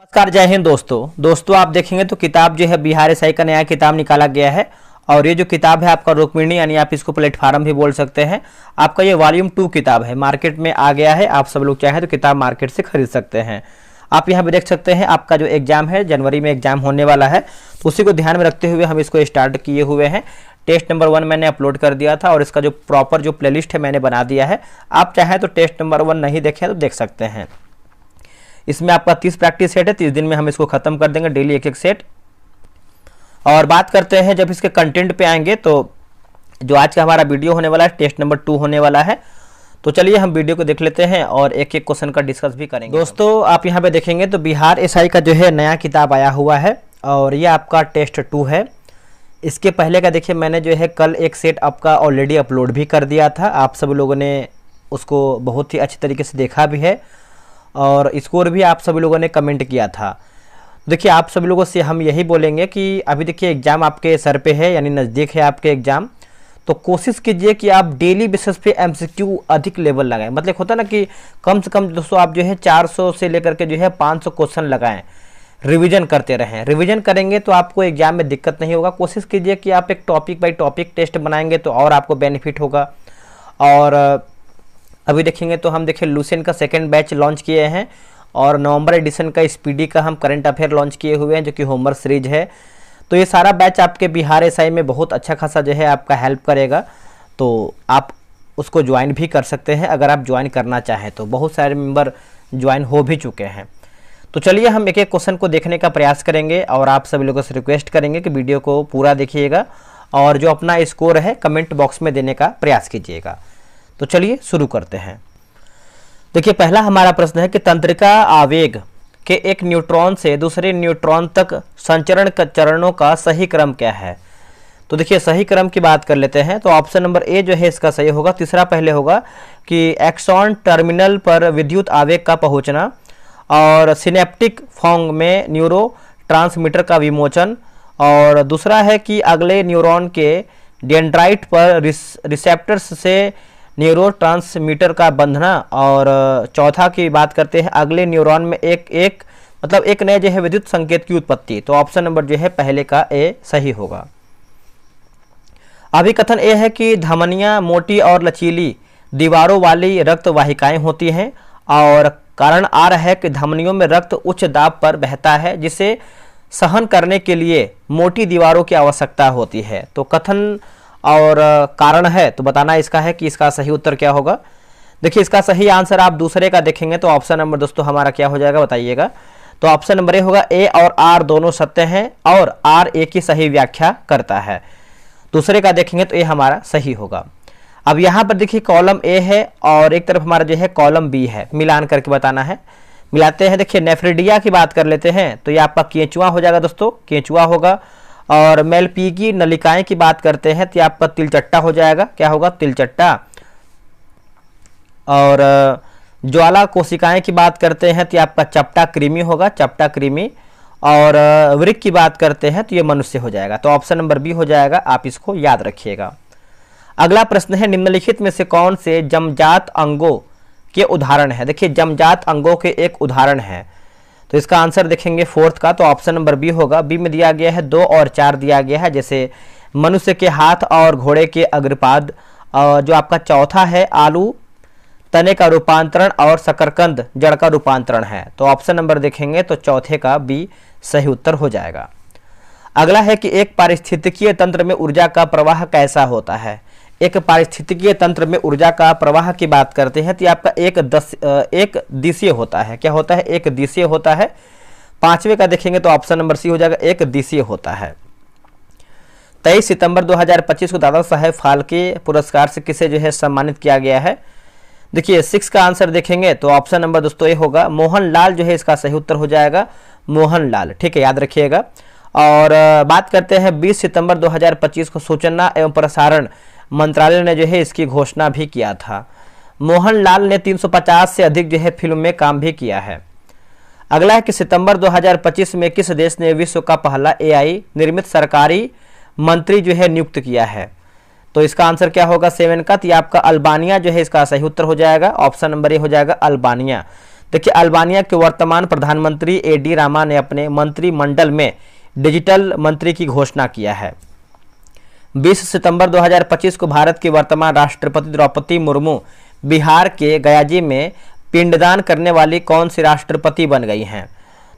नमस्कार, जय हिंद दोस्तों आप देखेंगे तो किताब जो है बिहार एसआई का नया किताब निकाला गया है। और ये जो किताब है आपका रुक्मिणी यानी आप इसको प्लेटफार्म भी बोल सकते हैं। आपका ये वॉल्यूम 2 किताब है, मार्केट में आ गया है। आप सब लोग चाहें तो किताब मार्केट से खरीद सकते हैं। आप यहाँ पे देख सकते हैं आपका जो एग्जाम है जनवरी में एग्जाम होने वाला है, तो उसी को ध्यान में रखते हुए हम इसको स्टार्ट किए हुए हैं। टेस्ट नंबर 1 मैंने अपलोड कर दिया था और इसका जो प्रॉपर जो प्लेलिस्ट है मैंने बना दिया है। आप चाहें तो टेस्ट नंबर 1 नहीं देखें तो देख सकते हैं। इसमें आपका 30 प्रैक्टिस सेट है, 30 दिन में हम इसको खत्म कर देंगे, डेली एक सेट। और बात करते हैं जब इसके कंटेंट पे आएंगे तो जो आज का हमारा वीडियो होने वाला है टेस्ट नंबर 2 होने वाला है। तो चलिए हम वीडियो को देख लेते हैं और एक एक क्वेश्चन का डिस्कस भी करेंगे। दोस्तों आप यहाँ पे देखेंगे तो बिहार एसआई का जो है नया किताब आया हुआ है और ये आपका टेस्ट 2 है। इसके पहले का देखिए मैंने जो है कल एक सेट आपका ऑलरेडी अपलोड भी कर दिया था। आप सब लोगों ने उसको बहुत ही अच्छे तरीके से देखा भी है और स्कोर भी आप सभी लोगों ने कमेंट किया था। देखिए आप सभी लोगों से हम यही बोलेंगे कि अभी देखिए एग्ज़ाम आपके सर पे है, यानी नज़दीक है आपके एग्ज़ाम, तो कोशिश कीजिए कि आप डेली बेसिस पे एमसीक्यू अधिक लेवल लगाएं। मतलब होता ना कि कम से कम दोस्तों आप जो है 400 से लेकर के जो है 500 क्वेश्चन लगाएं, रिवीजन करते रहें। रिवीजन करेंगे तो आपको एग्जाम में दिक्कत नहीं होगा। कोशिश कीजिए कि आप एक टॉपिक बाई टॉपिक टेस्ट बनाएंगे तो और आपको बेनिफिट होगा। और अभी देखेंगे तो हम देखिए लूसेन का सेकंड बैच लॉन्च किए हैं और नवंबर एडिशन का स्पीडी का हम करंट अफेयर लॉन्च किए हुए हैं जो कि होमवर्क सीरीज है। तो ये सारा बैच आपके बिहार एसआई में बहुत अच्छा खासा जो है आपका हेल्प करेगा, तो आप उसको ज्वाइन भी कर सकते हैं अगर आप ज्वाइन करना चाहें तो। बहुत सारे मेंबर ज्वाइन हो भी चुके हैं। तो चलिए हम एक एक क्वेश्चन को देखने का प्रयास करेंगे और आप सभी लोगों से रिक्वेस्ट करेंगे कि वीडियो को पूरा देखिएगा और जो अपना स्कोर है कमेंट बॉक्स में देने का प्रयास कीजिएगा। तो चलिए शुरू करते हैं। देखिए पहला हमारा प्रश्न है कि तंत्रिका आवेग के एक न्यूट्रॉन से दूसरे न्यूट्रॉन तक संचरण चरणों का सही क्रम क्या है। तो देखिए सही क्रम की बात कर लेते हैं तो ऑप्शन नंबर ए जो है इसका सही होगा। तीसरा पहले होगा कि एक्सॉन टर्मिनल पर विद्युत आवेग का पहुंचना और सिनेप्टिक फॉन्ग में न्यूरो ट्रांसमीटर का विमोचन, और दूसरा है कि अगले न्यूरॉन के डेंड्राइट पर रिसेप्टर्स से न्यूरो ट्रांसमीटर का बंधना, और चौथा की बात करते हैं अगले न्यूरॉन में एक नए जो है विद्युत संकेत की उत्पत्ति। तो ऑप्शन नंबर जो है पहले का ए सही होगा। अभी कथन ए है कि धमनियां मोटी और लचीली दीवारों वाली रक्त वाहिकाएं होती हैं और कारण आ रहा है कि धमनियों में रक्त उच्च दाब पर बहता है जिसे सहन करने के लिए मोटी दीवारों की आवश्यकता होती है। तो कथन और कारण है तो बताना इसका है कि इसका सही उत्तर क्या होगा। देखिए इसका सही आंसर आप दूसरे का देखेंगे तो ऑप्शन नंबर दोस्तों हमारा क्या हो जाएगा बताइएगा। तो ऑप्शन नंबर ए होगा। ए और आर दोनों सत्य हैं और आर ए की सही व्याख्या करता है। दूसरे का देखेंगे तो ए हमारा सही होगा। अब यहाँ पर देखिए कॉलम ए है और एक तरफ हमारा जो है कॉलम बी है, मिलान करके बताना है। मिलाते हैं। देखिए नेफ्रिडिया की बात कर लेते हैं तो ये आपका केंचुआ हो जाएगा दोस्तों, केंचुआ होगा। और मेलपीगी नलिकाएं की बात करते हैं तो आपका तिलचट्टा हो जाएगा। क्या होगा? तिलचट्टा। और ज्वाला कोशिकाएं की बात करते हैं तो आपका चपटा कृमि होगा, चपटा कृमि। और वृक्क की बात करते हैं तो ये मनुष्य हो जाएगा। तो ऑप्शन नंबर बी हो जाएगा, आप इसको याद रखिएगा। अगला प्रश्न है निम्नलिखित में से कौन से जमजात अंगों के उदाहरण है। देखिए जमजात अंगों के एक उदाहरण है तो इसका आंसर देखेंगे फोर्थ का, तो ऑप्शन नंबर बी होगा। बी में दिया गया है 2 और 4 दिया गया है, जैसे मनुष्य के हाथ और घोड़े के अग्रपाद। जो आपका चौथा है आलू तने का रूपांतरण और शकरकंद जड़ का रूपांतरण है। तो ऑप्शन नंबर देखेंगे तो चौथे का बी सही उत्तर हो जाएगा। अगला है कि एक पारिस्थितिकीय तंत्र में ऊर्जा का प्रवाह कैसा होता है। एक पारिस्थितिकीय तंत्र में ऊर्जा का प्रवाह की बात करते हैं तो आपका एक दिशीय होता है। क्या होता है? एक दिशीय होता है। पांचवे का देखेंगे तो ऑप्शन नंबर सी हो जाएगा, एक दिशीय होता है। 23 सितंबर 2025 को दादा साहेब फाल्के पुरस्कार से किसे जो है सम्मानित किया गया है। देखिए 6 का आंसर देखेंगे तो ऑप्शन नंबर दोस्तों ये होगा, मोहन लाल जो है इसका सही उत्तर हो जाएगा, मोहन लाल। ठीक है, याद रखिएगा। और बात करते हैं 20 सितंबर 2025 को सूचना एवं प्रसारण मंत्रालय ने जो है इसकी घोषणा भी किया था। मोहन लाल ने 350 से अधिक जो है फिल्म में काम भी किया है। अगला है कि सितंबर 2025 में किस देश ने विश्व का पहला एआई निर्मित सरकारी मंत्री जो है नियुक्त किया है। तो इसका आंसर क्या होगा 7 का, तो आपका अल्बानिया जो है इसका सही उत्तर हो जाएगा। ऑप्शन नंबर ए हो जाएगा अल्बानिया। देखिए अल्बानिया के वर्तमान प्रधानमंत्री एडी रामा ने अपने मंत्रिमंडल में डिजिटल मंत्री की घोषणा किया है। 20 सितंबर 2025 को भारत की वर्तमान राष्ट्रपति द्रौपदी मुर्मू बिहार के गयाजी में पिंडदान करने वाली कौन सी राष्ट्रपति बन गई हैं?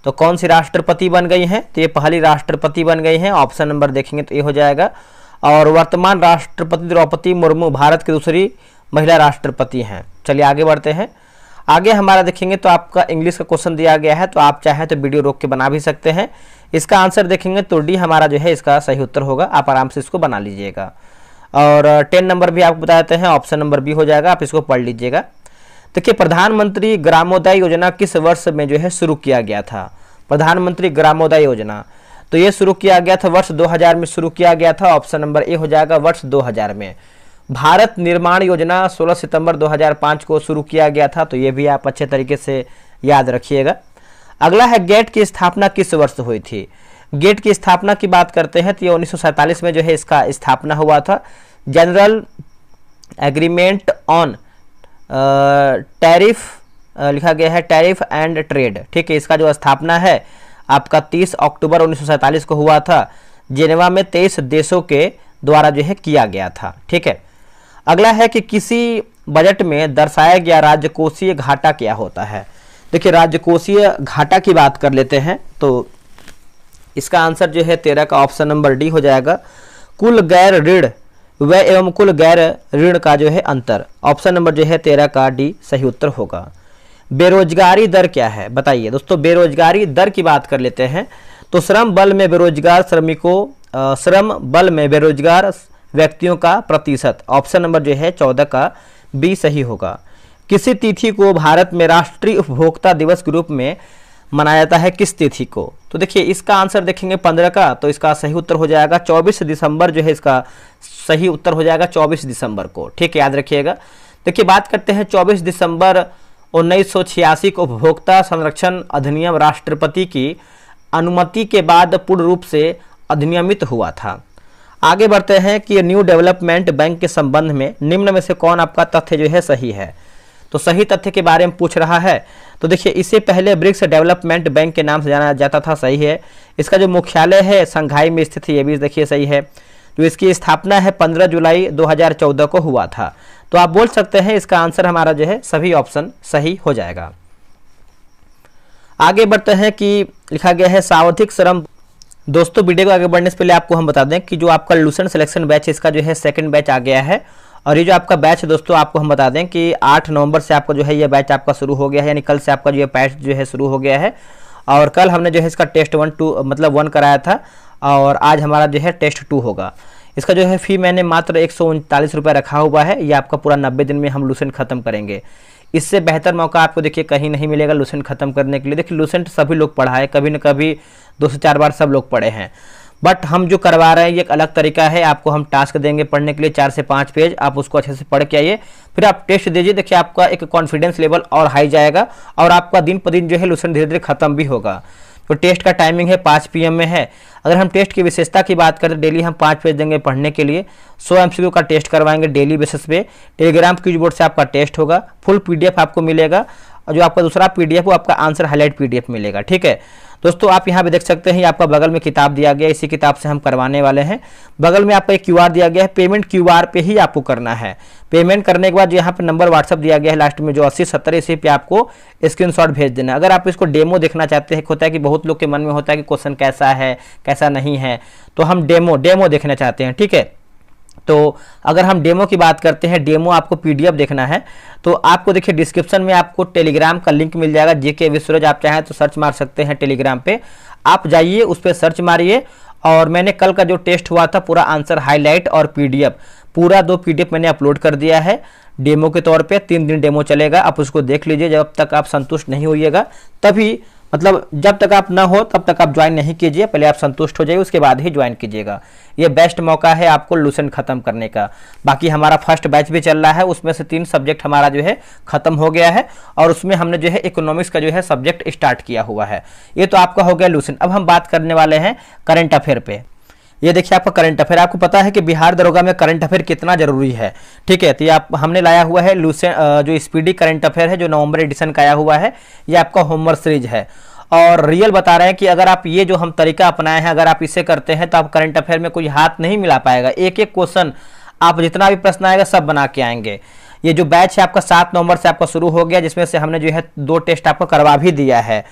तो कौन सी राष्ट्रपति बन गई हैं? तो ये पहली राष्ट्रपति बन गई हैं। ऑप्शन नंबर देखेंगे तो ये हो जाएगा। और वर्तमान राष्ट्रपति द्रौपदी मुर्मू भारत की दूसरी महिला राष्ट्रपति हैं। चलिए आगे बढ़ते हैं। आगे हमारा देखेंगे तो आपका इंग्लिश का क्वेश्चन दिया गया है, तो आप चाहें तो वीडियो रोक के बना भी सकते हैं। इसका आंसर देखेंगे तो डी हमारा जो है इसका सही उत्तर होगा। आप आराम से इसको बना लीजिएगा। और 10 नंबर भी आपको बता देते हैं, ऑप्शन नंबर बी हो जाएगा, आप इसको पढ़ लीजिएगा। देखिए प्रधानमंत्री ग्रामोदय योजना किस वर्ष में जो है शुरू किया गया था? प्रधानमंत्री ग्रामोदय योजना तो ये शुरू किया गया था वर्ष 2000 में शुरू किया गया था। ऑप्शन नंबर ए हो जाएगा, वर्ष 2000 में। भारत निर्माण योजना 16 सितंबर 2005 को शुरू किया गया था, तो ये भी आप अच्छे तरीके से याद रखिएगा। अगला है गेट की स्थापना किस वर्ष हुई थी? गेट की स्थापना की बात करते हैं तो ये 1947 में जो है इसका स्थापना हुआ था। जनरल एग्रीमेंट ऑन टैरिफ लिखा गया है, टैरिफ एंड ट्रेड, ठीक है। इसका जो स्थापना है आपका 30 अक्टूबर 1947 को हुआ था। जेनेवा में 23 देशों के द्वारा जो है किया गया था, ठीक है। अगला है कि किसी बजट में दर्शाया गया राजकोषीय घाटा क्या होता है? देखिए राजकोषीय घाटा की बात कर लेते हैं तो इसका आंसर जो है 13 का ऑप्शन नंबर डी हो जाएगा। कुल गैर ऋण व्यय एवं कुल गैर ऋण का जो है अंतर। ऑप्शन नंबर जो है 13 का डी सही उत्तर होगा। बेरोजगारी दर क्या है बताइए दोस्तों? बेरोजगारी दर की बात कर लेते हैं तो श्रम बल में बेरोजगार श्रमिकों, श्रम बल में बेरोजगार व्यक्तियों का प्रतिशत। ऑप्शन नंबर जो है 14 का बी सही होगा। किसी तिथि को भारत में राष्ट्रीय उपभोक्ता दिवस के रूप में मनाया जाता है, किस तिथि को? तो देखिए इसका आंसर देखेंगे 15 का, तो इसका सही उत्तर हो जाएगा 24 दिसंबर जो है इसका सही उत्तर हो जाएगा 24 दिसंबर को, ठीक है, याद रखिएगा। देखिए बात करते हैं 24 दिसंबर 1986 को उपभोक्ता संरक्षण अधिनियम राष्ट्रपति की अनुमति के बाद पूर्ण रूप से अधिनियमित हुआ था। आगे बढ़ते हैं कि न्यू डेवलपमेंट बैंक के संबंध में निम्न में से कौन आपका तथ्य जो है सही है? तो सही तथ्य के बारे में पूछ रहा है। तो देखिए इससे पहले ब्रिक्स डेवलपमेंट बैंक के नाम से जाना जाता था, सही है। इसका जो मुख्यालय है शंघाई में स्थित है, ये भी देखिए सही है। तो इसकी स्थापना है 15 जुलाई 2014 को हुआ था। तो आप बोल सकते हैं इसका आंसर हमारा जो है सभी ऑप्शन सही हो जाएगा। आगे बढ़ते हैं कि लिखा गया है सावधिक श्रम। दोस्तों वीडियो को आगे बढ़ने से पहले आपको हम बता दें कि जो आपका लूसेंट सिलेक्शन बैच इसका जो है सेकंड बैच आ गया है। और ये जो आपका बैच है दोस्तों आपको हम बता दें कि 8 नवंबर से आपका जो है ये बैच आपका शुरू हो गया है, यानी कल से आपका जो है बैच जो है शुरू हो गया है। और कल हमने जो है इसका टेस्ट 1 कराया था और आज हमारा जो है टेस्ट 2 होगा। इसका जो है फ़ी मैंने मात्र 139 रुपये रखा हुआ है। ये आपका पूरा 90 दिन में हम लूसेंट खत्म करेंगे। इससे बेहतर मौका आपको देखिए कहीं नहीं मिलेगा लूसेंट खत्म करने के लिए। देखिए लूसेंट सभी लोग पढ़ा है, कभी न कभी 2 से 4 बार सब लोग पढ़े हैं, बट हम जो करवा रहे हैं ये एक अलग तरीका है। आपको हम टास्क देंगे पढ़ने के लिए 4 से 5 पेज, आप उसको अच्छे से पढ़ के आइए, फिर आप टेस्ट दीजिए। देखिए आपका एक कॉन्फिडेंस लेवल और हाई जाएगा और आपका दिन पर दिन जो है लूसेंट धीरे धीरे खत्म भी होगा। तो टेस्ट का टाइमिंग है 5 PM में है। अगर हम टेस्ट की विशेषता की बात करें, डेली हम 5 पेज देंगे पढ़ने के लिए। 100 MCQ का टेस्ट करवाएंगे डेली बेसिस पे। टेलीग्राम क्विज बोर्ड से आपका टेस्ट होगा, फुल PDF आपको मिलेगा और जो आपका दूसरा PDF वो आपका आंसर हाईलाइट PDF मिलेगा, ठीक है दोस्तों। आप यहाँ पे देख सकते हैं, आपका बगल में किताब दिया गया है, इसी किताब से हम करवाने वाले हैं। बगल में आपका एक QR दिया गया है, पेमेंट QR पे ही आपको करना है। पेमेंट करने के बाद यहाँ पे नंबर WhatsApp दिया गया है लास्ट में जो 8070, इसी पे आपको स्क्रीनशॉट भेज देना। अगर आप इसको डेमो देखना चाहते हैं, होता है कि बहुत लोग के मन में होता है कि क्वेश्चन कैसा है कैसा नहीं है, तो हम डेमो देखना चाहते हैं, ठीक है। तो अगर हम डेमो की बात करते हैं, डेमो आपको PDF देखना है तो आपको देखिए डिस्क्रिप्शन में आपको टेलीग्राम का लिंक मिल जाएगा, JK विश्वराज। आप चाहें तो सर्च मार सकते हैं टेलीग्राम पे, आप जाइए उस पर सर्च मारिए। और मैंने कल का जो टेस्ट हुआ था पूरा आंसर हाईलाइट और PDF पूरा 2 PDF मैंने अपलोड कर दिया है डेमो के तौर पे। 3 दिन डेमो चलेगा, आप उसको देख लीजिए। जब तक आप संतुष्ट नहीं होइएगा तभी, मतलब जब तक आप ना हो तब तक आप ज्वाइन नहीं कीजिए, पहले आप संतुष्ट हो जाइए उसके बाद ही ज्वाइन कीजिएगा। ये बेस्ट मौका है आपको लूसेंट खत्म करने का। बाकी हमारा फर्स्ट बैच भी चल रहा है, उसमें से 3 सब्जेक्ट हमारा जो है खत्म हो गया है और उसमें हमने जो है इकोनॉमिक्स का जो है सब्जेक्ट स्टार्ट किया हुआ है। ये तो आपका हो गया लूसेंट। अब हम बात करने वाले हैं करंट अफेयर पे। ये देखिए आपका करंट अफेयर। आपको पता है कि बिहार दरोगा में करंट अफेयर कितना जरूरी है, ठीक है। तो ये आप हमने लाया हुआ है जो स्पीडी करंट अफेयर है, जो नवंबर एडिशन का आया हुआ है, ये आपका होमवर्क सीरीज है। और रियल बता रहे हैं कि अगर आप ये जो हम तरीका अपनाए हैं, अगर आप इसे करते हैं तो आप करंट अफेयर में कोई हाथ नहीं मिला पाएगा। एक एक क्वेश्चन आप जितना भी प्रश्न आएगा सब बना के आएंगे। ये जो बैच है आपका 7 नवंबर से आपका शुरू हो गया, जिसमें से हमने जो है 2 टेस्ट आपको करवा भी दिया है।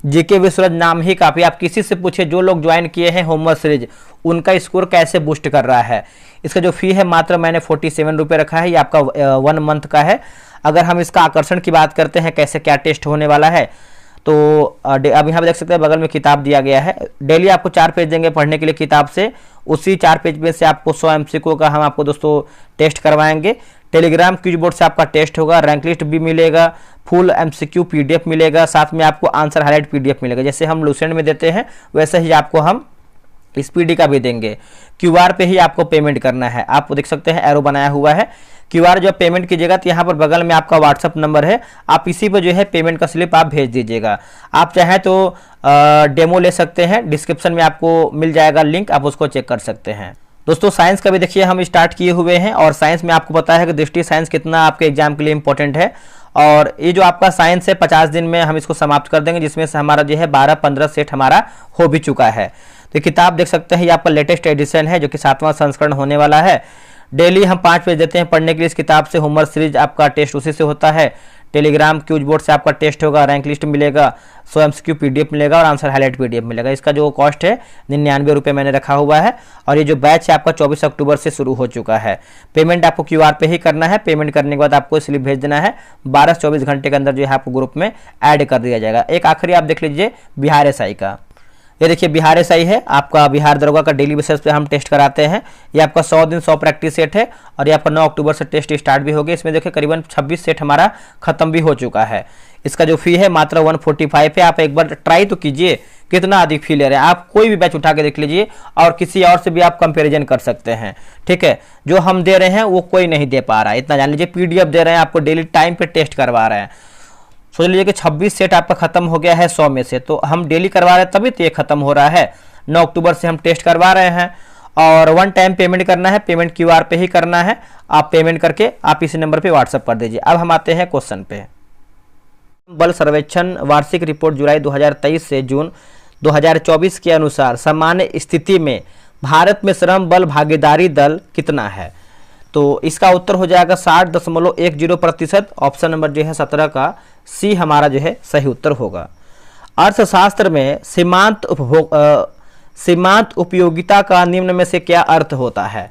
जीके विश्वराज नाम ही काफी, आप किसी से पूछे जो लोग ज्वाइन किए हैं होमवर्क सीरीज, उनका स्कोर कैसे बूस्ट कर रहा है। इसका जो फी है मात्र मैंने 47 रुपये रखा है, ये आपका 1 मंथ का है। अगर हम इसका आकर्षण की बात करते हैं, कैसे क्या टेस्ट होने वाला है, तो अब यहाँ पे देख सकते हैं बगल में किताब दिया गया है। डेली आपको 4 पेज देंगे पढ़ने के लिए किताब से, उसी 4 पेज में से आपको 100 MCQ का हम आपको दोस्तों टेस्ट करवाएंगे। टेलीग्राम क्विज बोर्ड से आपका टेस्ट होगा, रैंक लिस्ट भी मिलेगा, फुल MCQ PDF मिलेगा, साथ में आपको आंसर हाईलाइट PDF मिलेगा। जैसे हम लूसेंट में देते हैं वैसे ही आपको हम स्पीडी का भी देंगे। QR पे ही आपको पेमेंट करना है। आप देख सकते हैं एरो बनाया हुआ है, QR जब पेमेंट कीजिएगा तो यहाँ पर बगल में आपका व्हाट्सअप नंबर है, आप इसी पर जो है पेमेंट का स्लिप आप भेज दीजिएगा। आप चाहें तो डेमो ले सकते हैं, डिस्क्रिप्शन में आपको मिल जाएगा लिंक, आप उसको चेक कर सकते हैं। दोस्तों साइंस का भी देखिए हम स्टार्ट किए हुए हैं, और साइंस में आपको पता है कि दृष्टि साइंस कितना आपके एग्जाम के लिए इंपॉर्टेंट है। और ये जो आपका साइंस है 50 दिन में हम इसको समाप्त कर देंगे, जिसमें से हमारा जो है 12-15 सेट हमारा हो भी चुका है। तो किताब देख सकते हैं, ये आपका लेटेस्ट एडिशन है, जो कि 7वां संस्करण होने वाला है। डेली हम 5 पेज देते हैं पढ़ने के लिए इस किताब से। होमवर्क सीरीज आपका टेस्ट उसी से होता है। टेलीग्राम क्विज बोर्ड से आपका टेस्ट होगा, रैंक लिस्ट मिलेगा, 100 MCQ PDF मिलेगा और आंसर हाईलाइट PDF मिलेगा। इसका जो कॉस्ट है 99 रुपये मैंने रखा हुआ है। और ये जो बैच है आपका 24 अक्टूबर से शुरू हो चुका है। पेमेंट आपको QR पे ही करना है। पेमेंट करने के बाद आपको स्लिप भेज देना है, 12 से 24 घंटे के अंदर जो है आपको ग्रुप में ऐड कर दिया जाएगा। एक आखिरी आप देख लीजिए बिहार SI का, ये देखिए बिहार SI है आपका, बिहार दरोगा का डेली बेसिस पे हम टेस्ट कराते हैं। ये आपका 100 दिन 100 प्रैक्टिस सेट है, और ये आपका 9 अक्टूबर से टेस्ट स्टार्ट भी हो गया। इसमें देखिए करीबन 26 सेट हमारा खत्म भी हो चुका है। इसका जो फी है मात्र 145 है। आप एक बार ट्राई तो कीजिए, कितना अधिक फी ले रहे हैं। आप कोई भी बैच उठा के देख लीजिए, और किसी और से भी आप कंपेरिजन कर सकते हैं, ठीक है। जो हम दे रहे हैं वो कोई नहीं दे पा रहा है, इतना जान लीजिए। PDF दे रहे हैं आपको, डेली टाइम पे टेस्ट करवा रहे हैं। सोच लीजिए कि 26 सेट आपका खत्म हो गया है 100 में से, तो हम डेली करवा रहे हैं तभी तो ये खत्म हो रहा है। 9 अक्टूबर से हम टेस्ट करवा रहे हैं, और 1 टाइम पेमेंट करना है, पेमेंट QR पे ही करना है। आप पेमेंट करके आप इसी नंबर पे व्हाट्सअप कर दीजिए। अब हम आते हैं क्वेश्चन पे। बल सर्वेक्षण वार्षिक रिपोर्ट जुलाई 2023 से जून 2024 के अनुसार सामान्य स्थिति में भारत में श्रम बल भागीदारी दल कितना है। तो इसका उत्तर हो जाएगा 60.10%। ऑप्शन नंबर जो है 17 का C हमारा जो है सही उत्तर होगा। अर्थशास्त्र में सीमांत उपयोगिता का निम्न में से क्या अर्थ होता है।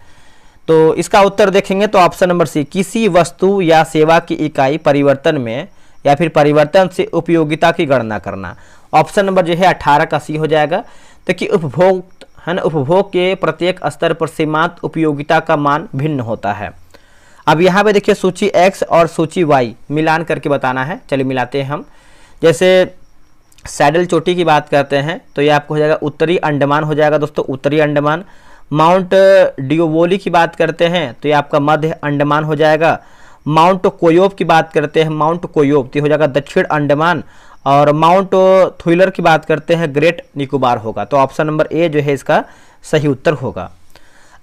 तो इसका उत्तर देखेंगे तो ऑप्शन नंबर C, किसी वस्तु या सेवा की इकाई परिवर्तन में या फिर परिवर्तन से उपयोगिता की गणना करना। ऑप्शन नंबर जो है 18 का C हो जाएगा। देखिए उपभोग है ना, उपभोग के प्रत्येक स्तर पर सीमांत उपयोगिता का मान भिन्न होता है। अब यहाँ पे देखिए सूची X और सूची Y मिलान करके बताना है। चलिए मिलाते हैं हम। जैसे सैडल चोटी की बात करते हैं तो ये आपको हो जाएगा उत्तरी अंडमान हो जाएगा दोस्तों, उत्तरी अंडमान। माउंट डिओवोली की बात करते हैं तो ये आपका मध्य अंडमान हो जाएगा। माउंट कोयोब की बात करते हैं, माउंट कोयोब तो हो जाएगा दक्षिण अंडमान। और माउंट थुइलर की बात करते हैं ग्रेट निकोबार होगा। तो ऑप्शन नंबर A जो है इसका सही उत्तर होगा।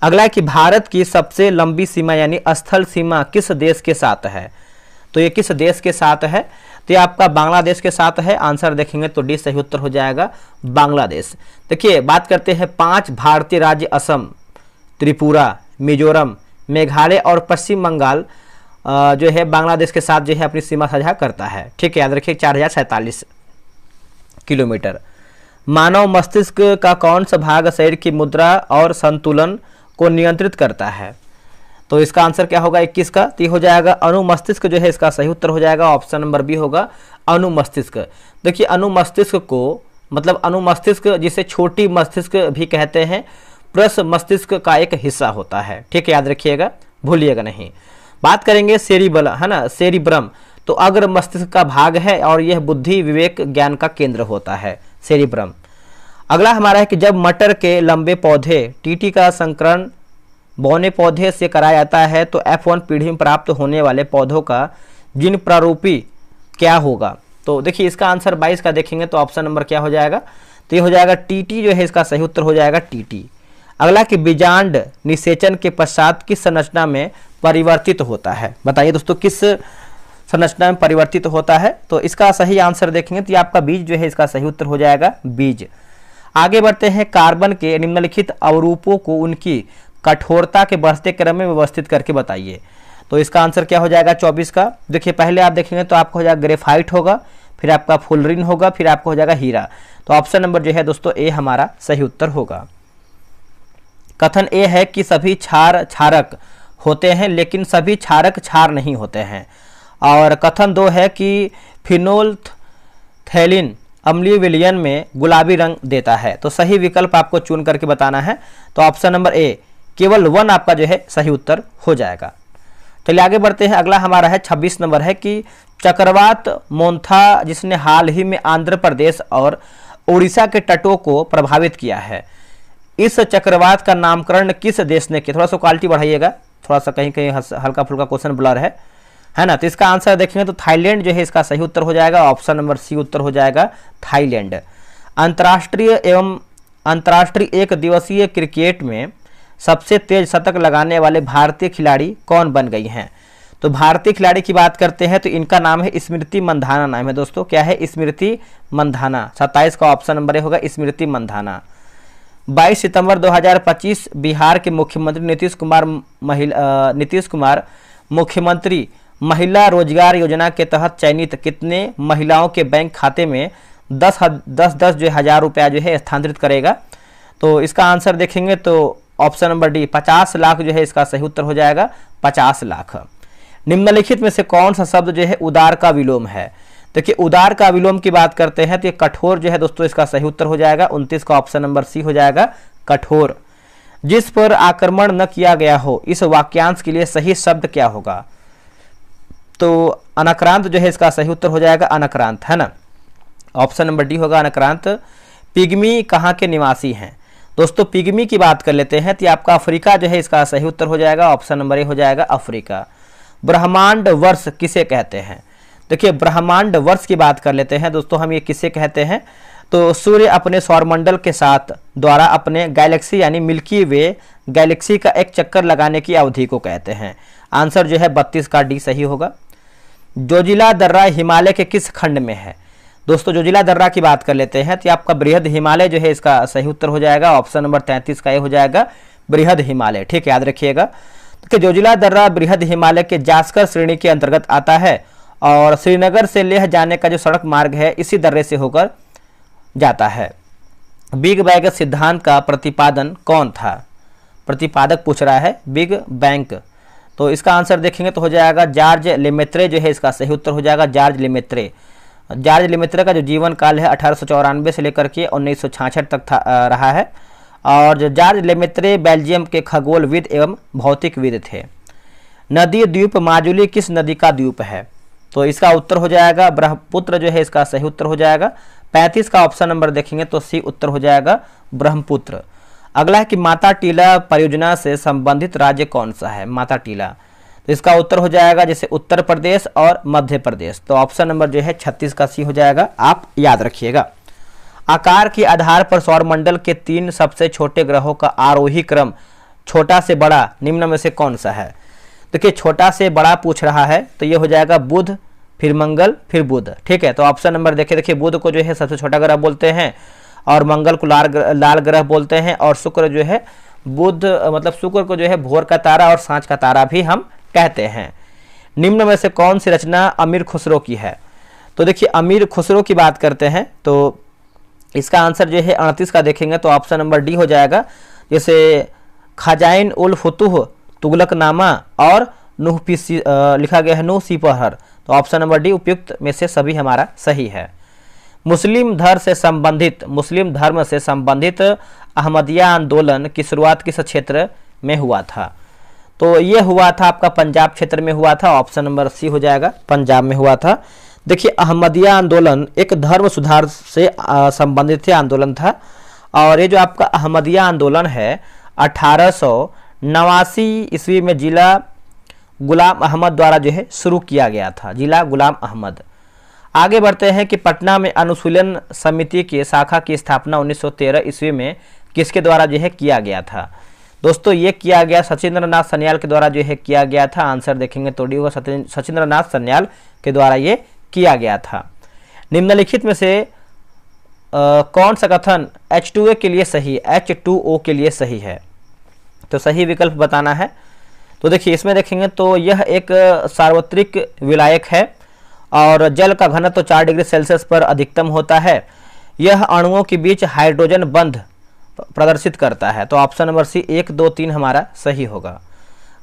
अगला है कि भारत की सबसे लंबी सीमा यानी स्थल सीमा किस देश के साथ है। तो ये किस देश के साथ है, तो ये आपका बांग्लादेश के साथ है। आंसर देखेंगे तो D सही उत्तर हो जाएगा, बांग्लादेश। देखिए बात करते हैं 5 भारतीय राज्य असम, त्रिपुरा, मिजोरम, मेघालय और पश्चिम बंगाल जो है बांग्लादेश के साथ जो है अपनी सीमा साझा करता है, ठीक है। याद रखिए 4047 किलोमीटर। मानव मस्तिष्क का कौन सा भाग शरीर की मुद्रा और संतुलन को नियंत्रित करता है। तो इसका आंसर क्या होगा 21 का, तो हो जाएगा अनुमस्तिष्क जो है इसका सही उत्तर हो जाएगा। ऑप्शन नंबर B होगा अनुमस्तिष्क। देखिए अनुमस्तिष्क को मतलब अनुमस्तिष्क जिसे छोटी मस्तिष्क भी कहते हैं, प्रस मस्तिष्क का एक हिस्सा होता है, ठीक है। याद रखिएगा, भूलिएगा नहीं। बात करेंगे सेरिबल है ना, सेरिब्रम तो अग्र मस्तिष्क का भाग है और यह बुद्धि विवेक ज्ञान का केंद्र होता है, सेरिब्रम। अगला हमारा है कि जब मटर के लंबे पौधे TT का संकरण बौने पौधे से कराया जाता है तो F1 पीढ़ी में प्राप्त होने वाले पौधों का जीन प्रारूपी क्या होगा। तो देखिए इसका आंसर 22 का देखेंगे तो ऑप्शन नंबर क्या हो जाएगा, तो ये हो जाएगा TT जो है इसका सही उत्तर हो जाएगा TT। अगला कि बीजांड निषेचन के पश्चात किस संरचना में परिवर्तित होता है? बताइए दोस्तों, किस संरचना में परिवर्तित होता है? तो इसका सही आंसर देखेंगे तो ये आपका बीज जो है इसका सही उत्तर हो जाएगा, बीज। आगे बढ़ते हैं, कार्बन के निम्नलिखित अवरूपों को उनकी कठोरता के बढ़ते क्रम में व्यवस्थित करके बताइए। तो इसका आंसर क्या हो जाएगा 24 का? देखिए पहले आप देखेंगे तो आपका हो जाएगा ग्रेफाइट होगा, फिर आपका फुलरिन होगा, फिर आपका हो जाएगा हीरा। तो ऑप्शन नंबर जो है दोस्तों ए हमारा सही उत्तर होगा। कथन ए है कि सभी क्षार क्षारक होते हैं लेकिन सभी क्षारक क्षार नहीं होते हैं। और कथन 2 है कि फिनोल्फथैलीन अम्लीय विलयन में गुलाबी रंग देता है। तो सही विकल्प आपको चुन करके बताना है। तो ऑप्शन नंबर ए केवल 1 आपका जो है सही उत्तर हो जाएगा। चलिए आगे बढ़ते हैं, अगला हमारा है 26 नंबर है कि चक्रवात मोन्था जिसने हाल ही में आंध्र प्रदेश और उड़ीसा के तटों को प्रभावित किया है, इस चक्रवात का नामकरण किस देश ने किया? थोड़ा सा क्वालिटी बढ़ाइएगा, थोड़ा सा कहीं कहीं हल्का फुल्का क्वेश्चन ब्लर है ना। तो इसका आंसर देखेंगे तो थाईलैंड जो है इसका सही उत्तर हो जाएगा। ऑप्शन नंबर सी उत्तर हो जाएगा थाईलैंड। अंतर्राष्ट्रीय एक दिवसीय क्रिकेट में सबसे तेज शतक लगाने वाले भारतीय खिलाड़ी कौन बन गई हैं? तो भारतीय खिलाड़ी की बात करते हैं तो इनका नाम है स्मृति मंधाना। नाम है दोस्तों, क्या है? स्मृति मंधाना। 27 का ऑप्शन नंबर ए होगा स्मृति मंधाना। 22 सितंबर 2025 बिहार के मुख्यमंत्री नीतीश कुमार मुख्यमंत्री महिला रोजगार योजना के तहत चयनित कितने महिलाओं के बैंक खाते में 10 जो हजार रुपया जो है स्थानांतरित करेगा? तो इसका आंसर देखेंगे तो ऑप्शन नंबर डी 50 लाख जो है इसका सही उत्तर हो जाएगा, 50 लाख। निम्नलिखित में से कौन सा शब्द जो है उदार का विलोम है? देखिए उदार का विलोम की बात करते हैं तो ये कठोर जो है दोस्तों इसका सही उत्तर हो जाएगा। 29 का ऑप्शन नंबर सी हो जाएगा, कठोर। जिस पर आक्रमण न किया गया हो, इस वाक्यांश के लिए सही शब्द क्या होगा? तो अनाक्रांत जो है इसका सही उत्तर हो जाएगा, अनाक्रांत, है ना। ऑप्शन नंबर डी होगा अनाक्रांत। पिग्मी कहाँ के निवासी हैं? दोस्तों पिग्मी की बात कर लेते हैं तो आपका अफ्रीका जो है इसका सही उत्तर हो जाएगा। ऑप्शन नंबर ए हो जाएगा अफ्रीका। ब्रह्मांड वर्ष किसे कहते हैं? देखिए ब्रह्मांड वर्ष की बात कर लेते हैं दोस्तों, हम ये किसे कहते हैं? तो सूर्य अपने सौरमंडल के साथ द्वारा अपने गैलेक्सी यानी मिल्की वे गैलेक्सी का एक चक्कर लगाने की अवधि को कहते हैं। आंसर जो है 32 का डी सही होगा। जोजिला दर्रा हिमालय के किस खंड में है? दोस्तों जोजिला दर्रा की बात कर लेते हैं तो आपका बृहद हिमालय जो है इसका सही उत्तर हो जाएगा। ऑप्शन नंबर 33 का ये हो जाएगा, बृहद हिमालय। ठीक है, याद रखिएगा कि जोजिला दर्रा बृहद हिमालय के जास्कर श्रेणी के अंतर्गत आता है और श्रीनगर से लेह जाने का जो सड़क मार्ग है इसी दर्रे से होकर जाता है। बिग बैंग सिद्धांत का प्रतिपादन कौन था? प्रतिपादक पूछ रहा है, बिग बैंग। तो इसका आंसर देखेंगे तो हो जाएगा जॉर्ज लेमेत्रे जो है इसका सही उत्तर हो जाएगा, जॉर्ज लेमेत्रे। जॉर्ज लेमेत्रे का जो जीवन काल है 1894 से लेकर के 1966 तक रहा है। और जो जॉर्ज लेमेत्रे बेल्जियम के खगोलविद एवं भौतिकविद थे। नदी द्वीप माजुली किस नदी का द्वीप है? तो इसका उत्तर हो जाएगा ब्रह्मपुत्र जो है इसका सही उत्तर हो जाएगा। 35 का ऑप्शन नंबर देखेंगे तो सी उत्तर हो जाएगा, ब्रह्मपुत्र। अगला है कि माता टीला परियोजना से संबंधित राज्य कौन सा है? माता टीला, तो इसका उत्तर हो जाएगा जैसे उत्तर प्रदेश और मध्य प्रदेश। तो ऑप्शन नंबर जो है 36 का सी हो जाएगा, आप याद रखिएगा। आकार के आधार पर सौरमंडल के 3 सबसे छोटे ग्रहों का आरोही क्रम छोटा से बड़ा निम्न में से कौन सा है? देखिए छोटा से बड़ा पूछ रहा है तो ये हो जाएगा बुध, फिर मंगल, फिर बुध। ठीक है, तो ऑप्शन नंबर देखिए बुध को जो है सबसे छोटा ग्रह बोलते हैं और मंगल को लाल ग्रह बोलते हैं और शुक्र जो है शुक्र को जो है भोर का तारा और सांझ का तारा भी हम कहते हैं। निम्न में से कौन सी रचना अमीर खुसरो की है? तो देखिए अमीर खुसरो की बात करते हैं तो इसका आंसर जो है 38 का देखेंगे तो ऑप्शन नंबर डी हो जाएगा, जैसे खजाइन उल फुतुह, तुगलकनामा और लिखा गया है नूह सिपहर। तो ऑप्शन नंबर डी उपयुक्त में से सभी हमारा सही है। मुस्लिम धर्म से संबंधित अहमदिया आंदोलन की शुरुआत किस क्षेत्र में हुआ था? तो ये हुआ था आपका पंजाब क्षेत्र में हुआ था। ऑप्शन नंबर सी हो जाएगा, पंजाब में हुआ था। देखिए अहमदिया आंदोलन एक धर्म सुधार से संबंधित आंदोलन था और ये जो आपका अहमदिया आंदोलन है 1889 ईस्वी में जिला गुलाम अहमद द्वारा जो है शुरू किया गया था, जिला गुलाम अहमद। आगे बढ़ते हैं कि पटना में अनुशीलन समिति की शाखा की स्थापना 1913 ईस्वी में किसके द्वारा जो है किया गया था? दोस्तों ये किया गया सचिंद्रनाथ सन्याल के द्वारा जो है किया गया था। आंसर देखेंगे तो डी होगा, सचिंद्रनाथ सन्याल के द्वारा ये किया गया था। निम्नलिखित में से कौन सा कथन H2A के लिए सही, H2O के लिए सही है? तो सही विकल्प बताना है। तो देखिए इसमें देखेंगे तो यह एक सार्वत्रिक विलायक है और जल का घनत्व 4 डिग्री सेल्सियस पर अधिकतम होता है। यह अणुओं के बीच हाइड्रोजन बंध प्रदर्शित करता है। तो ऑप्शन नंबर सी 1, 2, 3 हमारा सही होगा।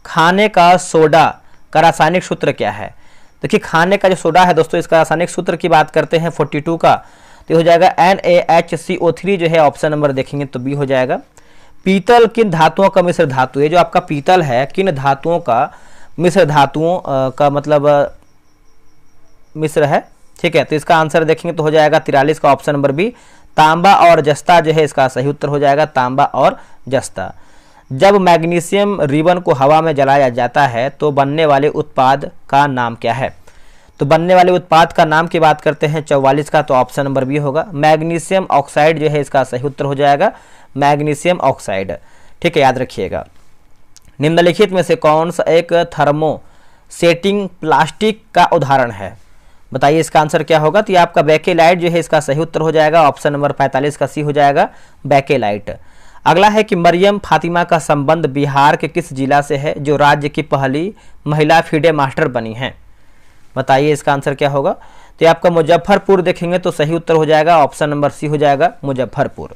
खाने का सोडा का रासायनिक सूत्र क्या है? देखिए खाने का जो सोडा है दोस्तों, इसका रासायनिक सूत्र की बात करते हैं 42 का, तो हो जाएगा NaHCO3 जो है ऑप्शन नंबर देखेंगे तो बी हो जाएगा। पीतल किन धातुओं का मिश्र धातु? ये जो आपका पीतल है किन धातुओं का मिश्र धातुओं का मतलब मिश्र है, ठीक है। तो इसका आंसर देखेंगे तो हो जाएगा 43 का ऑप्शन नंबर बी, तांबा और जस्ता जो है इसका सही उत्तर हो जाएगा, तांबा और जस्ता। जब मैग्नीशियम रिबन को हवा में जलाया जाता है तो बनने वाले उत्पाद का नाम क्या है? तो बनने वाले उत्पाद का नाम की बात करते हैं 44 का, तो ऑप्शन नंबर बी होगा, मैग्नीशियम ऑक्साइड जो है इसका सही उत्तर हो जाएगा, मैग्नीशियम ऑक्साइड, ठीक है, याद रखिएगा। निम्नलिखित में से कौन सा एक थर्मोसेटिंग प्लास्टिक का उदाहरण है? बताइए इसका आंसर क्या होगा? तो ये आपका बेकेलाइट जो है इसका सही उत्तर हो जाएगा, ऑप्शन नंबर 45 का सी हो जाएगा, बेकेलाइट। अगला है कि मरियम फातिमा का संबंध बिहार के किस जिला से है जो राज्य की पहली महिला फीडे मास्टर बनी हैं? बताइए इसका आंसर क्या होगा? तो ये आपका मुजफ्फरपुर देखेंगे तो सही उत्तर हो जाएगा, ऑप्शन नंबर सी हो जाएगा, मुजफ्फरपुर।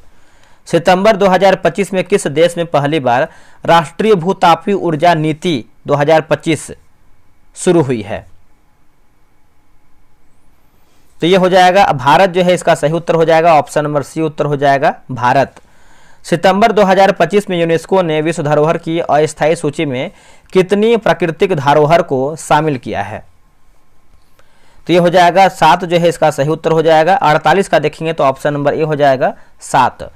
सितंबर 2025 में किस देश में पहली बार राष्ट्रीय भूतापीय ऊर्जा नीति 2025 शुरू हुई है? तो ये हो जाएगा भारत जो है इसका सही उत्तर हो जाएगा, ऑप्शन नंबर सी उत्तर हो जाएगा, भारत। सितंबर 2025 में यूनेस्को ने विश्व धरोहर की अस्थायी सूची में कितनी प्राकृतिक धरोहर को शामिल किया है? तो ये हो जाएगा 7 जो है इसका सही उत्तर हो जाएगा। 48 का देखेंगे तो ऑप्शन नंबर ए हो जाएगा, 7।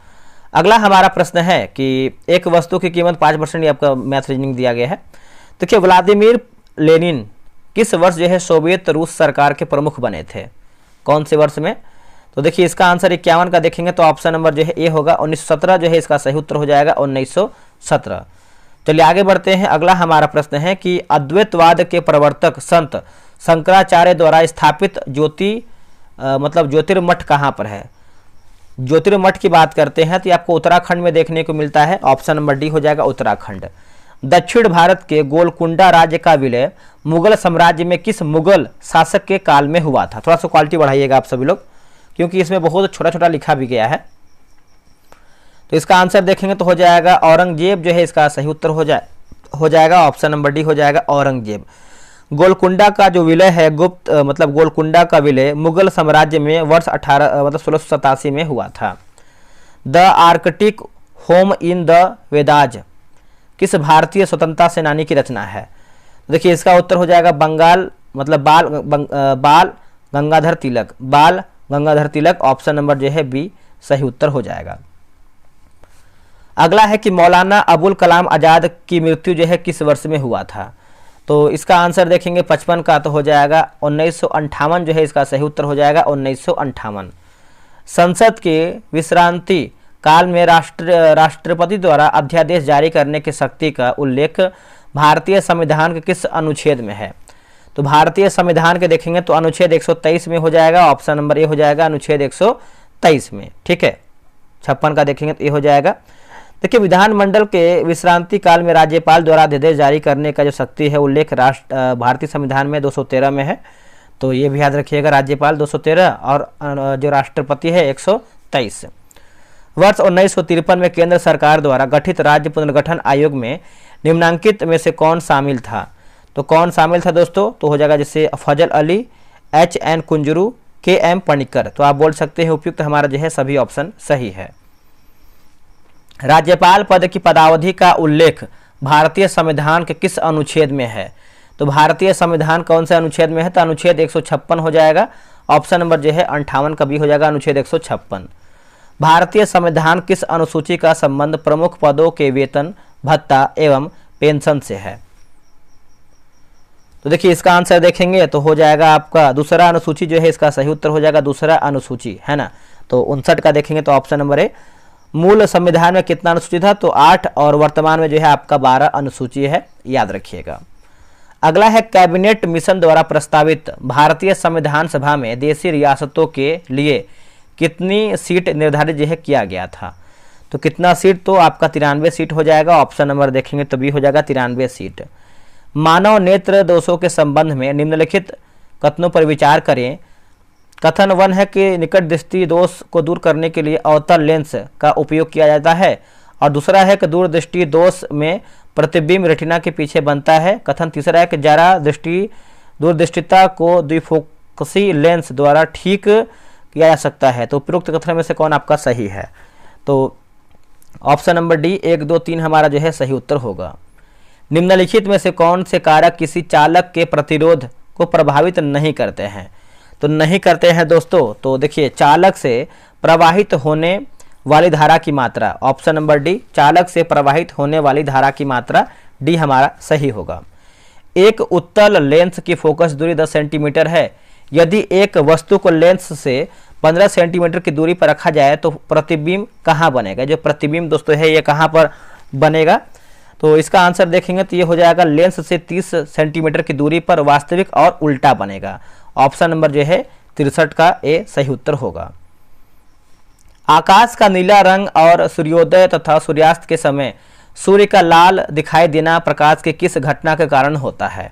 अगला हमारा प्रश्न है कि एक वस्तु की कीमत 5%, ये आपका मैथ रीजनिंग दिया गया है। देखिए व्लादिमीर लेनिन किस वर्ष जो है सोवियत रूस सरकार के प्रमुख बने थे? कौन से वर्ष में? तो देखिए इसका आंसर 51 का देखेंगे तो ऑप्शन नंबर जो है ए होगा, 1917 जो है इसका सही उत्तर हो जाएगा, 1917। चलिए आगे बढ़ते हैं। अगला हमारा प्रश्न है कि अद्वैतवाद के प्रवर्तक संत शंकराचार्य द्वारा स्थापित ज्योतिर्मठ कहाँ पर है? ज्योतिर्मठ की बात करते हैं तो आपको उत्तराखंड में देखने को मिलता है, ऑप्शन नंबर डी हो जाएगा, उत्तराखंड। दक्षिण भारत के गोलकुंडा राज्य का विलय मुगल साम्राज्य में किस मुगल शासक के काल में हुआ था? थोड़ा सा क्वालिटी बढ़ाइएगा आप सभी लोग, क्योंकि इसमें बहुत छोटा छोटा लिखा भी गया है। तो इसका आंसर देखेंगे तो हो जाएगा औरंगजेब जो है इसका सही उत्तर हो जाएगा, ऑप्शन नंबर डी हो जाएगा, औरंगजेब। गोलकुंडा का जो विलय है गोलकुंडा का विलय मुगल साम्राज्य में वर्ष 1687 में हुआ था। The Arctic home in the Vedas किस भारतीय स्वतंत्रता सेनानी की रचना है? देखिए इसका उत्तर हो जाएगा बाल गंगाधर तिलक, ऑप्शन नंबर जो है बी सही उत्तर हो जाएगा। अगला है कि मौलाना अबुल कलाम आजाद की मृत्यु जो है किस वर्ष में हुआ था? तो इसका आंसर देखेंगे 55 का, तो हो जाएगा 1958 जो है इसका सही उत्तर हो जाएगा, 1958। संसद के विश्रांति काल में राष्ट्रपति द्वारा अध्यादेश जारी करने की शक्ति का उल्लेख भारतीय संविधान के किस अनुच्छेद में है? तो भारतीय संविधान के देखेंगे तो अनुच्छेद 123 में हो जाएगा, ऑप्शन नंबर ए हो जाएगा, अनुच्छेद 123 में, ठीक है। 56 का देखेंगे तो ये हो जाएगा। देखिए विधानमंडल के विश्रांति काल में राज्यपाल द्वारा अध्यादेश जारी करने का जो शक्ति है उल्लेख भारतीय संविधान में 213 में है, तो ये भी याद रखिएगा, राज्यपाल 213 और जो राष्ट्रपति है 123। वर्ष 1953 में केंद्र सरकार द्वारा गठित राज्य पुनर्गठन आयोग में निम्नांकित में से कौन शामिल था? तो कौन शामिल था दोस्तों? तो हो जाएगा जैसे फजल अली, HN कुंजरू, KM पणिक्कर। तो आप बोल सकते हैं उपयुक्त हमारा जो है सभी ऑप्शन सही है। राज्यपाल पद की पदावधि का उल्लेख भारतीय संविधान के किस अनुच्छेद में है? तो भारतीय संविधान कौन से अनुच्छेद में है? तो अनुच्छेद 156 हो जाएगा, ऑप्शन नंबर जो है 58 का भी हो जाएगा, अनुच्छेद 156। भारतीय संविधान किस अनुसूची का संबंध प्रमुख पदों के वेतन, भत्ता एवं पेंशन से है? तो देखिए इसका आंसर देखेंगे तो हो जाएगा आपका दूसरा अनुसूची जो है इसका सही उत्तर हो जाएगा, दूसरा अनुसूची है ना। तो 59 का देखेंगे तो ऑप्शन नंबर ए मूल संविधान में कितना अनुसूची था, तो 8, और वर्तमान में जो है आपका 12 अनुसूची है, याद रखिएगा। अगला है कैबिनेट मिशन द्वारा प्रस्तावित भारतीय संविधान सभा में देशी रियासतों के लिए कितनी सीट निर्धारित जो है किया गया था। तो कितना सीट, तो आपका 93 सीट हो जाएगा। ऑप्शन नंबर देखेंगे तो बी हो जाएगा 93 सीट। मानव नेत्र दोषों के संबंध में निम्नलिखित कथनों पर विचार करें। कथन 1 है कि निकट दृष्टि दोष को दूर करने के लिए अवतल लेंस का उपयोग किया जाता है, और दूसरा है कि दूर दृष्टि दोष में प्रतिबिंब रेटिना के पीछे बनता है। कथन तीसरा है कि जरा दृष्टि दूरदृष्टिता को द्विफोकसी लेंस द्वारा ठीक किया जा सकता है। तो उपरोक्त कथन में से कौन आपका सही है, तो ऑप्शन नंबर डी 1, 2, 3 हमारा जो है सही उत्तर होगा। निम्नलिखित में से कौन से कारक किसी चालक के प्रतिरोध को प्रभावित नहीं करते हैं। तो नहीं करते हैं दोस्तों, तो देखिए चालक से प्रवाहित होने वाली धारा की मात्रा, ऑप्शन नंबर डी, चालक से प्रवाहित होने वाली धारा की मात्रा, डी हमारा सही होगा। एक उत्तल लेंस की फोकस दूरी 10 सेंटीमीटर है। यदि एक वस्तु को लेंस से 15 सेंटीमीटर की दूरी पर रखा जाए तो प्रतिबिंब कहाँ बनेगा। जो प्रतिबिंब दोस्तों है ये कहाँ पर बनेगा, तो इसका आंसर देखेंगे तो ये हो जाएगा लेंस से 30 सेंटीमीटर की दूरी पर वास्तविक और उल्टा बनेगा। ऑप्शन नंबर जो है 63 का ए सही उत्तर होगा। आकाश का नीला रंग और सूर्योदय तथा सूर्यास्त के समय सूर्य का लाल दिखाई देना प्रकाश के किस घटना के कारण होता है,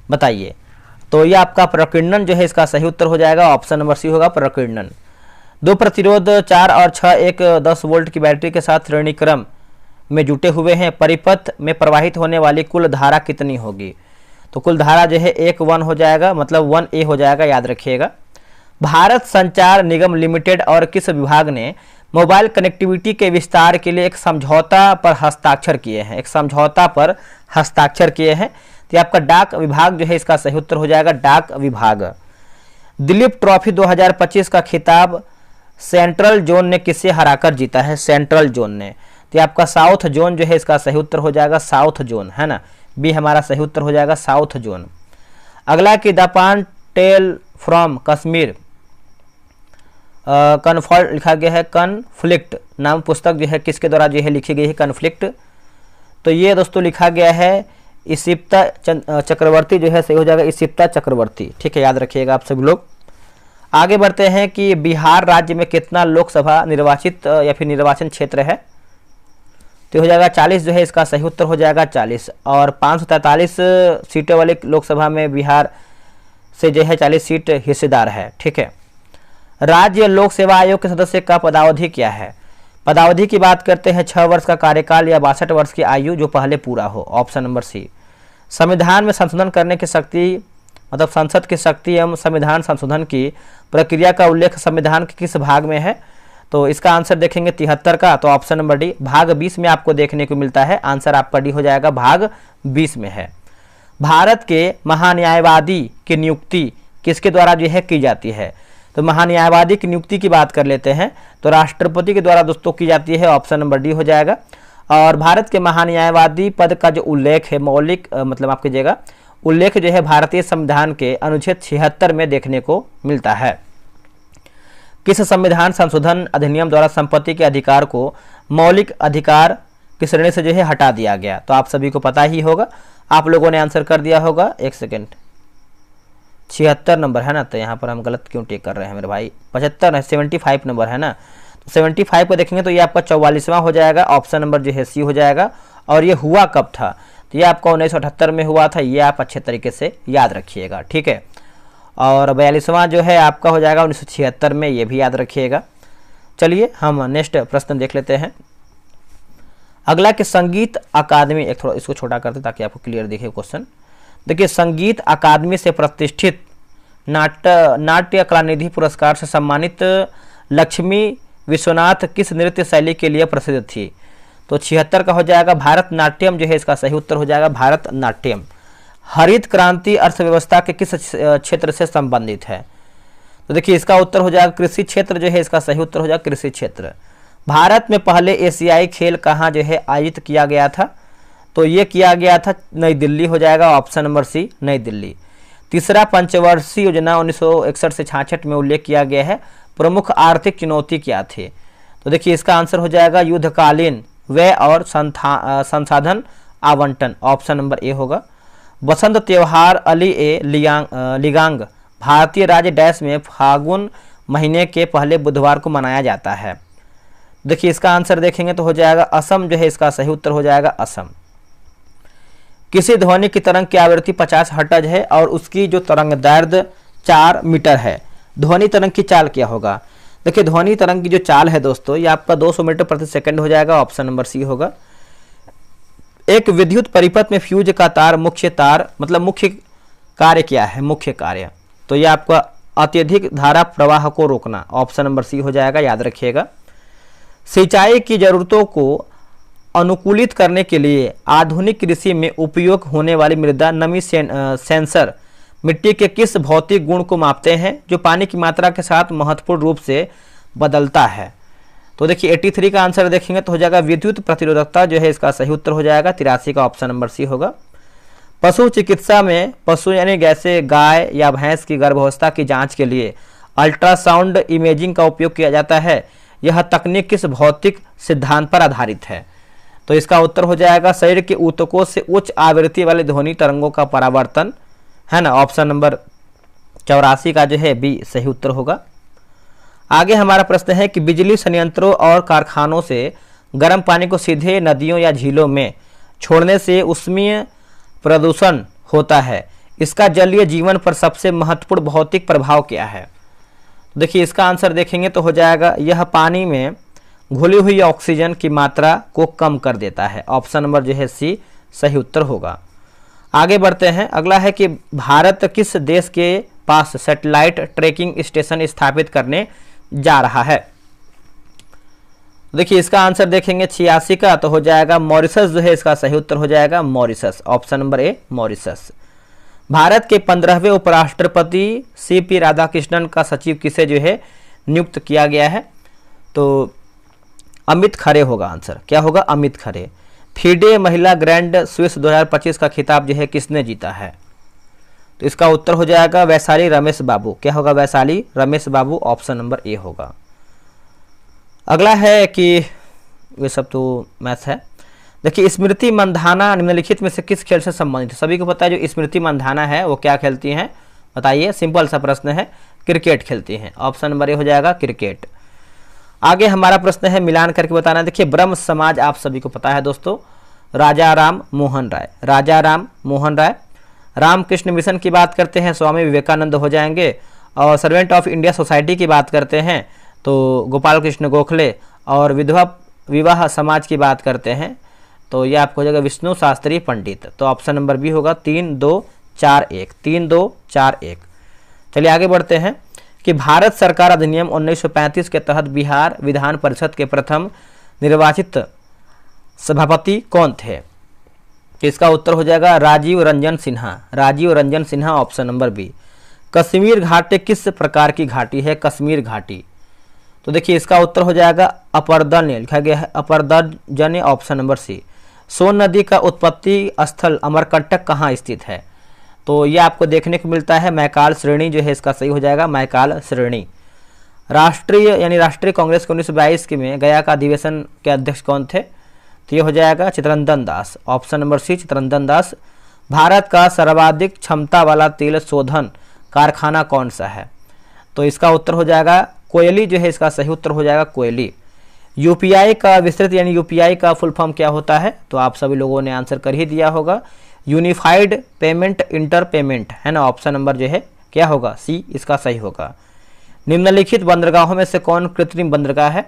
बताइए। तो ये आपका प्रकीर्णन जो है इसका सही उत्तर हो जाएगा। ऑप्शन नंबर सी होगा प्रकीर्णन। दो प्रतिरोध 4 और 6 एक 10 वोल्ट की बैटरी के साथ श्रेणी क्रम में जुटे हुए हैं। परिपथ में प्रवाहित होने वाली कुल धारा कितनी होगी। तो कुल धारा जो है 1 हो जाएगा, मतलब 1A हो जाएगा, याद रखिएगा। भारत संचार निगम लिमिटेड और किस विभाग ने मोबाइल कनेक्टिविटी के विस्तार के लिए एक समझौता पर हस्ताक्षर किए हैं। एक समझौता पर हस्ताक्षर किए हैं, तो आपका डाक विभाग जो है इसका सही उत्तर हो जाएगा, डाक विभाग। दिलीप ट्रॉफी 2025 का खिताब सेंट्रल जोन ने किसे हराकर जीता है। सेंट्रल जोन ने, तो आपका साउथ जोन जो है इसका सही उत्तर हो जाएगा, साउथ जोन है ना, बी हमारा सही उत्तर हो जाएगा, साउथ जोन। अगला कि द पान टेल फ्रॉम कश्मीर कन्फॉल्ट लिखा गया है। कन्फ्लिक्ट नाम पुस्तक जो है किसके द्वारा जो है लिखी गई है, कन्फ्लिक्ट। तो ये दोस्तों लिखा गया है इसिप्ता चक्रवर्ती जो है सही हो जाएगा, इसिप्ता चक्रवर्ती, ठीक है, याद रखिएगा आप सभी लोग। आगे बढ़ते हैं कि बिहार राज्य में कितना लोकसभा निर्वाचित या फिर निर्वाचन क्षेत्र है। तो हो जाएगा 40 जो है इसका सही उत्तर हो जाएगा 40, और 543 सीटों वाले लोकसभा में बिहार से जो है 40 सीट हिस्सेदार है, ठीक है। राज्य लोक सेवा आयोग के सदस्य का पदावधि क्या है। पदावधि की बात करते हैं 6 वर्ष का कार्यकाल या 62 वर्ष की आयु जो पहले पूरा हो, ऑप्शन नंबर सी। संविधान में संशोधन करने की शक्ति, मतलब संसद की शक्ति एवं संविधान संशोधन की प्रक्रिया का उल्लेख संविधान के किस भाग में है। तो इसका आंसर देखेंगे 73 का, तो ऑप्शन नंबर डी भाग 20 में आपको देखने को मिलता है। आंसर आपका डी हो जाएगा, भाग 20 में है। भारत के महान्यायवादी की नियुक्ति किसके द्वारा जो है की जाती है। तो महान्यायवादी की नियुक्ति की बात कर लेते हैं तो राष्ट्रपति के द्वारा दोस्तों की जाती है, ऑप्शन नंबर डी हो जाएगा। और भारत के महान्यायवादी पद का जो उल्लेख है, मौलिक मतलब आप कीजिएगा उल्लेख जो है भारतीय संविधान के अनुच्छेद 76 में देखने को मिलता है। किस संविधान संशोधन अधिनियम द्वारा संपत्ति के अधिकार को मौलिक अधिकार की श्रेणी से जो है हटा दिया गया। तो आप सभी को पता ही होगा, आप लोगों ने आंसर कर दिया होगा। एक सेकेंड, 76 नंबर है ना, तो यहाँ पर हम गलत क्यों टेक कर रहे हैं मेरे भाई, 75 है, 75 नंबर है ना। तो 75 को देखेंगे तो ये आपका 44वां हो जाएगा, ऑप्शन नंबर जो है सी हो जाएगा। और ये हुआ कब था, तो ये आपका 1978 में हुआ था, ये आप अच्छे तरीके से याद रखिएगा, ठीक है। और 42वां जो है आपका हो जाएगा 1976 में, ये भी याद रखिएगा। चलिए हम नेक्स्ट प्रश्न देख लेते हैं। अगला कि संगीत अकादमी, एक थोड़ा इसको छोटा करते ताकि आपको क्लियर दिखे क्वेश्चन। देखिए, संगीत अकादमी से प्रतिष्ठित नाट्य कलानिधि पुरस्कार से सम्मानित लक्ष्मी विश्वनाथ किस नृत्य शैली के लिए प्रसिद्ध थी। तो 76 का हो जाएगा भारतनाट्यम जो है इसका सही उत्तर हो जाएगा, भारतनाट्यम। हरित क्रांति अर्थव्यवस्था के किस क्षेत्र से संबंधित है। तो देखिए इसका उत्तर हो जाएगा कृषि क्षेत्र जो है इसका सही उत्तर हो जाएगा, कृषि क्षेत्र। भारत में पहले एशियाई खेल कहाँ जो है आयोजित किया गया था। तो ये किया गया था नई दिल्ली हो जाएगा, ऑप्शन नंबर सी नई दिल्ली। तीसरा पंचवर्षीय योजना 1961 से 66 में उल्लेख किया गया है। प्रमुख आर्थिक चुनौती क्या थी। तो देखिए इसका आंसर हो जाएगा युद्धकालीन व्यय और संसाधन आवंटन, ऑप्शन नंबर ए होगा। बसंत त्योहार अली ए लिगांग भारतीय राज्य डैश में फागुन महीने के पहले बुधवार को मनाया जाता है। देखिए इसका आंसर देखेंगे तो हो जाएगा असम, जो है इसका सही उत्तर हो जाएगा असम। किसी ध्वनि की तरंग की आवृत्ति 50 हर्ट्ज है और उसकी जो तरंग दैर्ध्य 4 मीटर है। ध्वनि तरंग की चाल क्या होगा? देखिए ध्वनि तरंग की जो चाल है दोस्तों, ये आपका 200 मीटर प्रति सेकंड हो जाएगा, ऑप्शन नंबर सी होगा। एक विद्युत परिपथ में फ्यूज का तार मतलब मुख्य कार्य क्या है? मुख्य कार्य तो ये आपका अत्यधिक धारा प्रवाह को रोकना, ऑप्शन नंबर सी हो जाएगा, याद रखिएगा। सिंचाई की जरूरतों को अनुकूलित करने के लिए आधुनिक कृषि में उपयोग होने वाली मृदा नमी सेंसर मिट्टी के किस भौतिक गुण को मापते हैं जो पानी की मात्रा के साथ महत्वपूर्ण रूप से बदलता है? तो देखिए 83 का आंसर देखेंगे तो हो जाएगा विद्युत प्रतिरोधकता, जो है इसका सही उत्तर हो जाएगा 83 का, ऑप्शन नंबर सी होगा। पशु चिकित्सा में पशु यानी जैसे गाय या भैंस की गर्भावस्था की जांच के लिए अल्ट्रासाउंड इमेजिंग का उपयोग किया जाता है। यह तकनीक किस भौतिक सिद्धांत पर आधारित है? तो इसका उत्तर हो जाएगा शरीर के ऊतकों से उच्च आवृत्ति वाले ध्वनि तरंगों का परावर्तन, है ना, ऑप्शन नंबर 84 का जो है बी सही उत्तर होगा। आगे हमारा प्रश्न है कि बिजली संयंत्रों और कारखानों से गर्म पानी को सीधे नदियों या झीलों में छोड़ने से ऊष्मीय प्रदूषण होता है। इसका जलीय जीवन पर सबसे महत्वपूर्ण भौतिक प्रभाव क्या है? देखिए इसका आंसर देखेंगे तो हो जाएगा यह पानी में घुली हुई ऑक्सीजन की मात्रा को कम कर देता है, ऑप्शन नंबर जो है सी सही उत्तर होगा। आगे बढ़ते हैं, अगला है कि भारत किस देश के पास सैटेलाइट ट्रैकिंग स्टेशन स्थापित करने जा रहा है? देखिए इसका आंसर देखेंगे 86 का तो हो जाएगा मॉरिशस, जो है इसका सही उत्तर हो जाएगा Mauritius, option number A Mauritius. Bharat के 15वें उपराष्ट्रपति CP राधाकृष्णन का सचिव किसे जो है नियुक्त किया गया है? तो अमित खरे होगा आंसर, क्या होगा? अमित खरे। फीडे महिला ग्रैंड स्विस 2025 का खिताब जो है किसने जीता है? तो इसका उत्तर हो जाएगा वैशाली रमेश बाबू, क्या होगा? वैशाली रमेश बाबू, ऑप्शन नंबर ए होगा। अगला है कि ये सब तो मैथ है। देखिए स्मृति मंधाना निम्नलिखित में से किस खेल से संबंधित है? सभी को पता है जो स्मृति मंधाना है वो क्या खेलती हैं, बताइए, सिंपल सा प्रश्न है, क्रिकेट खेलती हैं, ऑप्शन नंबर ए हो जाएगा क्रिकेट। आगे हमारा प्रश्न है मिलान करके बताना। देखिए ब्रह्म समाज आप सभी को पता है दोस्तों, राजा राम मोहन राय, राजा राम मोहन राय। रामकृष्ण मिशन की बात करते हैं स्वामी विवेकानंद हो जाएंगे, और सर्वेंट ऑफ इंडिया सोसाइटी की बात करते हैं तो गोपाल कृष्ण गोखले, और विधवा विवाह समाज की बात करते हैं तो ये आपको हो जाएगा विष्णु शास्त्री पंडित, तो ऑप्शन नंबर बी होगा 3241, 3241। चलिए आगे बढ़ते हैं कि भारत सरकार अधिनियम 1935 के तहत बिहार विधान परिषद के प्रथम निर्वाचित सभापति कौन थे? तो इसका उत्तर हो जाएगा Rajiv Ranjan Sinha, Rajiv Ranjan Sinha, option number B. Kashmir घाटी किस प्रकार की घाटी है? कश्मीर घाटी, तो देखिए इसका उत्तर हो जाएगा अपरदन्य, लिखा गया है अपरदन्य, ऑप्शन नंबर सी। सोन नदी का उत्पत्ति स्थल अमरकंटक कहाँ स्थित है? तो ये आपको देखने को मिलता है मैकाल श्रेणी, जो है इसका सही हो जाएगा मैकाल श्रेणी। राष्ट्रीय यानी राष्ट्रीय कांग्रेस के 1922 के में गया का अधिवेशन के अध्यक्ष कौन थे? तो ये हो जाएगा Chittaranjan Das, option number C Chittaranjan Das. Bharat का सर्वाधिक क्षमता वाला तेल शोधन कारखाना कौन सा है? तो इसका उत्तर हो जाएगा कोयली, जो है इसका सही उत्तर हो जाएगा कोयली। यूपीआई का विस्तृत यानी यूपीआई का फुल फॉर्म क्या होता है? तो आप सभी लोगों ने आंसर कर ही दिया होगा, यूनिफाइड पेमेंट इंटर पेमेंट, है ना, ऑप्शन नंबर जो है क्या होगा? सी इसका सही होगा। निम्नलिखित बंदरगाहों में से कौन कृत्रिम बंदरगाह है?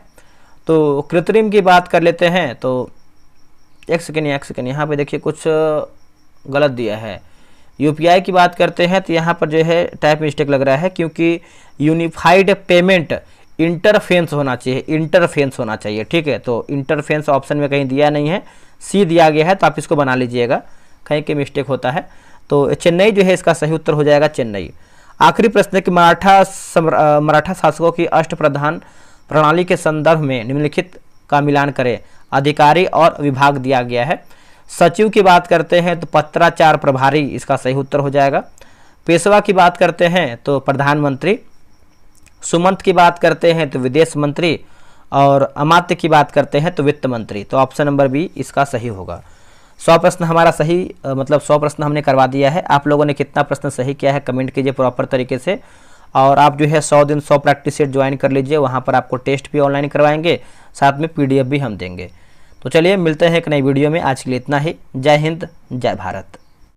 तो कृत्रिम की बात कर लेते हैं तो एक सेकेंड यहाँ पे देखिए कुछ गलत दिया है। यूपीआई की बात करते हैं तो यहाँ पर जो है टाइप मिस्टेक लग रहा है, क्योंकि यूनिफाइड पेमेंट इंटरफेंस होना चाहिए, इंटरफेंस होना चाहिए, ठीक है। तो इंटरफेंस ऑप्शन में कहीं दिया नहीं है, सी दिया गया है, तो आप इसको बना लीजिएगा, कहीं के मिस्टेक होता है। तो चेन्नई जो है इसका सही उत्तर हो जाएगा चेन्नई। आखिरी प्रश्न है कि मराठा शासकों की अष्टप्रधान प्रणाली के संदर्भ में निम्नलिखित का मिलान करें। अधिकारी और विभाग दिया गया है। सचिव की बात करते हैं तो पत्राचार प्रभारी, इसका सही उत्तर हो जाएगा। पेशवा की बात करते हैं तो प्रधानमंत्री। सुमंत की बात करते हैं तो विदेश मंत्री। और अमात्य की बात करते हैं तो वित्त मंत्री, तो ऑप्शन नंबर बी इसका सही होगा। 100 प्रश्न हमारा सही, मतलब 100 प्रश्न हमने करवा दिया है। आप लोगों ने कितना प्रश्न सही किया है कमेंट कीजिए प्रॉपर तरीके से। और आप जो है 100 दिन 100 प्रैक्टिस सेट ज्वाइन कर लीजिए, वहाँ पर आपको टेस्ट भी ऑनलाइन करवाएंगे, साथ में PDF भी हम देंगे। तो चलिए मिलते हैं एक नई वीडियो में, आज के लिए इतना ही। जय हिंद, जय भारत।